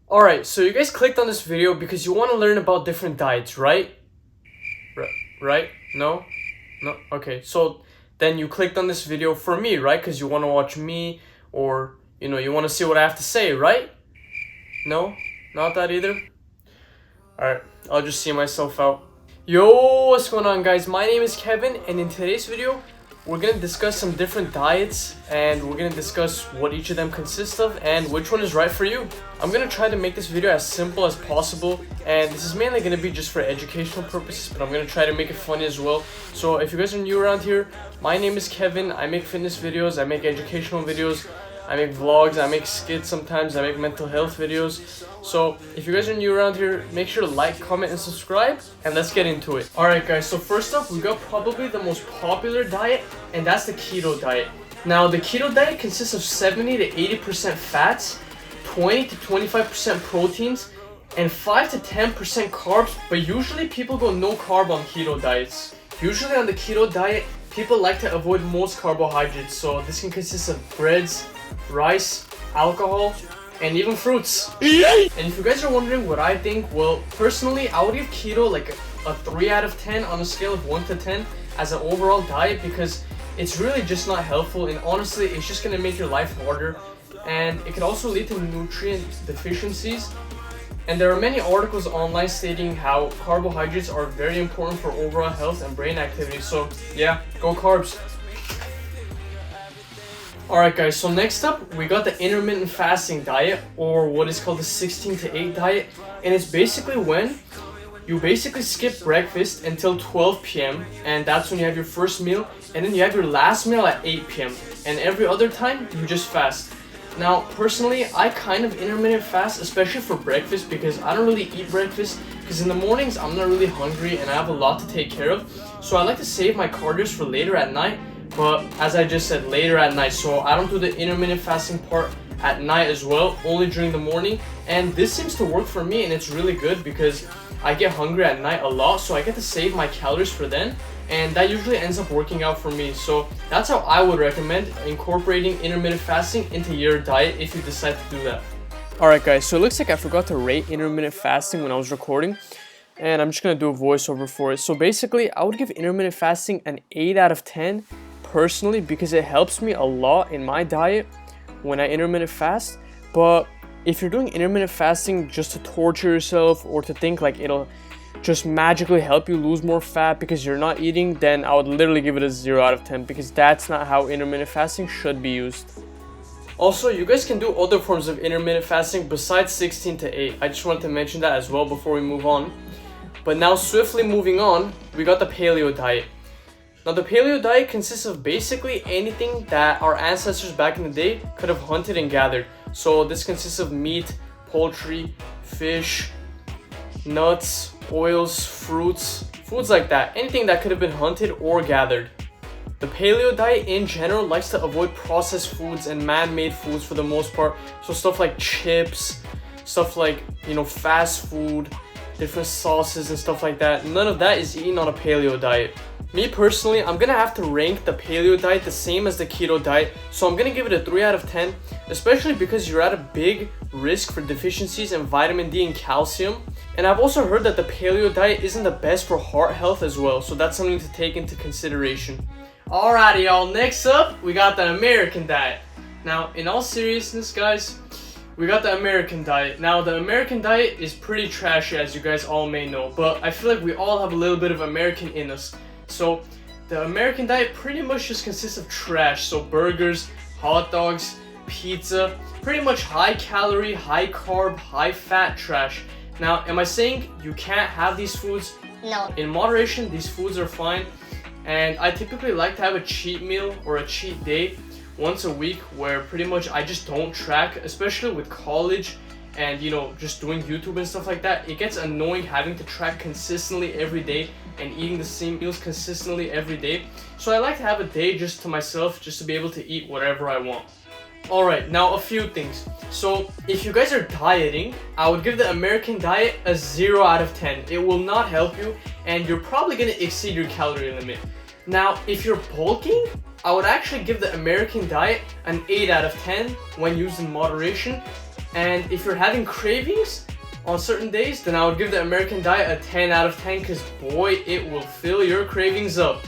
Alright, so you guys clicked on this video because you want to learn about different diets, right? Right? No? No? Okay, so then you clicked on this video for me, right? Because you want to watch me, or, you want to see what I have to say, right? No? Not that either? Alright, I'll just see myself out. Yo, what's going on, guys? My name is Kevin, and in today's video, we're going to discuss some different diets, and we're going to discuss what each of them consists of and which one is right for you. I'm going to try to make this video as simple as possible, and this is mainly going to be just for educational purposes, but I'm going to try to make it funny as well. So if you guys are new around here, my name is Kevin. I make fitness videos, I make educational videos, I make vlogs, I make skits sometimes, I make mental health videos. So if you guys are new around here, make sure to like, comment, and subscribe, and let's get into it. Alright guys, so first up, we got probably the most popular diet, and that's the keto diet. Now the keto diet consists of 70 to 80% fats, 20 to 25% proteins, and 5 to 10% carbs, but usually people go no carb on keto diets. Usually on the keto diet, people like to avoid most carbohydrates, so this can consist of breads, rice, alcohol, and even fruits. And if you guys are wondering what I think, well, personally, I would give keto like a 3 out of 10 on a scale of 1 to 10 as an overall diet, because it's really just not helpful, and honestly, it's just going to make your life harder, and it can also lead to nutrient deficiencies. And there are many articles online stating how carbohydrates are very important for overall health and brain activity, so yeah, go carbs. Alright guys, so next up, we got the intermittent fasting diet, or what is called the 16 to 8 diet, and it's basically when you basically skip breakfast until 12 p.m. and that's when you have your first meal, and then you have your last meal at 8 p.m. and every other time you just fast. Now personally, I kind of intermittent fast, especially for breakfast, because I don't really eat breakfast, because in the mornings I'm not really hungry and I have a lot to take care of, so I like to save my carbs for later at night. But as I just said, later at night, so I don't do the intermittent fasting part at night as well, only during the morning. And this seems to work for me, and it's really good because I get hungry at night a lot, so I get to save my calories for then, and that usually ends up working out for me. So that's how I would recommend incorporating intermittent fasting into your diet if you decide to do that. Alright guys, so it looks like I forgot to rate intermittent fasting when I was recording, and I'm just going to do a voiceover for it. So basically, I would give intermittent fasting an 8 out of 10 personally, because it helps me a lot in my diet when I intermittent fast. But if you're doing intermittent fasting just to torture yourself, or to think like it'll just magically help you lose more fat because you're not eating, then I would literally give it a 0 out of 10, because that's not how intermittent fasting should be used. Also, you guys can do other forms of intermittent fasting besides 16 to 8. I just wanted to mention that as well before we move on. But now, swiftly moving on, we got the paleo diet. Now the paleo diet consists of basically anything that our ancestors back in the day could have hunted and gathered. So this consists of meat, poultry, fish, nuts, oils, fruits, foods like that. Anything that could have been hunted or gathered. The paleo diet in general likes to avoid processed foods and man-made foods for the most part. So stuff like chips, stuff like, fast food, different sauces and stuff like that. None of that is eaten on a paleo diet. Me personally, I'm gonna have to rank the paleo diet the same as the keto diet, so I'm gonna give it a 3 out of 10, especially because you're at a big risk for deficiencies in vitamin D and calcium. And I've also heard that the paleo diet isn't the best for heart health as well, so that's something to take into consideration. Alrighty y'all, next up, we got the American diet. Now, in all seriousness guys, we got the American diet. Now, the American diet is pretty trashy, as you guys all may know, but I feel like we all have a little bit of American in us. So the American diet pretty much just consists of trash. So burgers, hot dogs, pizza, pretty much high calorie, high carb, high fat trash. Now, am I saying you can't have these foods? No. In moderation, these foods are fine. And I typically like to have a cheat meal or a cheat day once a week where pretty much I just don't track, especially with college and just doing YouTube and stuff like that. It gets annoying having to track consistently every day and eating the same meals consistently every day. So I like to have a day just to myself, just to be able to eat whatever I want. Alright, now a few things. So if you guys are dieting, I would give the American diet a 0 out of 10. It will not help you, and you're probably going to exceed your calorie limit. Now, if you're bulking, I would actually give the American diet an 8 out of 10 when used in moderation. And if you're having cravings on certain days, then I would give the American diet a 10 out of 10 because boy, it will fill your cravings up.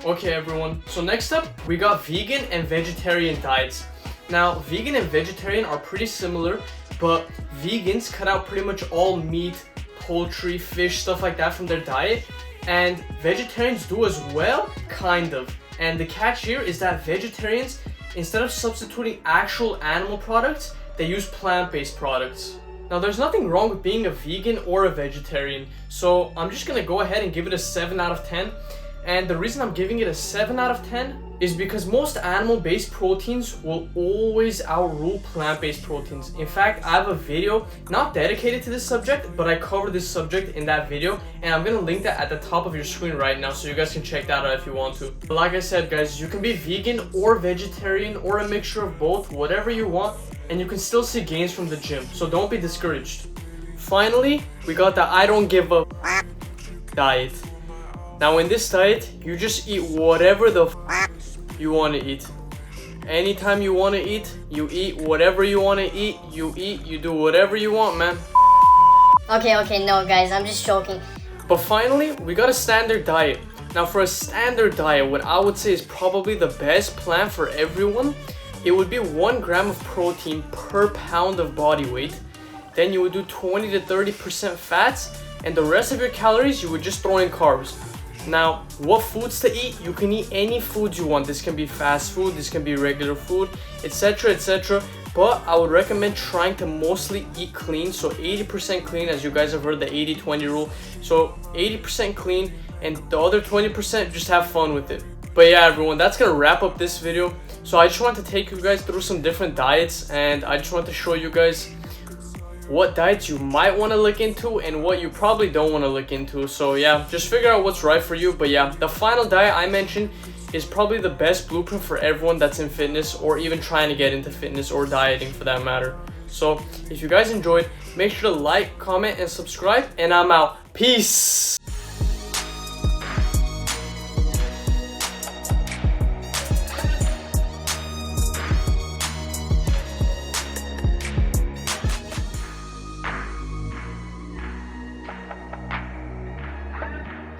Okay everyone, so next up we got vegan and vegetarian diets. Now vegan and vegetarian are pretty similar, but vegans cut out pretty much all meat, poultry, fish, stuff like that from their diet, and vegetarians do as well, kind of. And the catch here is that vegetarians, instead of substituting actual animal products, they use plant-based products. Now there's nothing wrong with being a vegan or a vegetarian, so I'm just gonna go ahead and give it a 7 out of 10. And the reason I'm giving it a 7 out of 10 is because most animal-based proteins will always outrule plant-based proteins. In fact, I have a video not dedicated to this subject, but I covered this subject in that video, and I'm gonna link that at the top of your screen right now so you guys can check that out if you want to. But like I said guys, you can be vegan or vegetarian or a mixture of both, whatever you want, and you can still see gains from the gym, so don't be discouraged. Finally, we got the I don't give a diet. Now in this diet, you just eat whatever the you want to eat. Anytime you want to eat, you eat whatever you want to eat, you do whatever you want, man. Okay, no guys, I'm just joking. But finally, we got a standard diet. Now for a standard diet, what I would say is probably the best plan for everyone, it would be 1 gram of protein per pound of body weight. Then you would do 20 to 30% fats, and the rest of your calories you would just throw in carbs. Now, what foods to eat? You can eat any foods you want. This can be fast food, this can be regular food, etc, etc. But I would recommend trying to mostly eat clean. So 80% clean, as you guys have heard the 80-20 rule. So 80% clean, and the other 20% just have fun with it. But yeah everyone, that's gonna wrap up this video. So I just wanted to take you guys through some different diets, and I just want to show you guys what diets you might want to look into and what you probably don't want to look into. So yeah, just figure out what's right for you. But yeah, the final diet I mentioned is probably the best blueprint for everyone that's in fitness or even trying to get into fitness or dieting for that matter. So if you guys enjoyed, make sure to like, comment, and subscribe, and I'm out. Peace.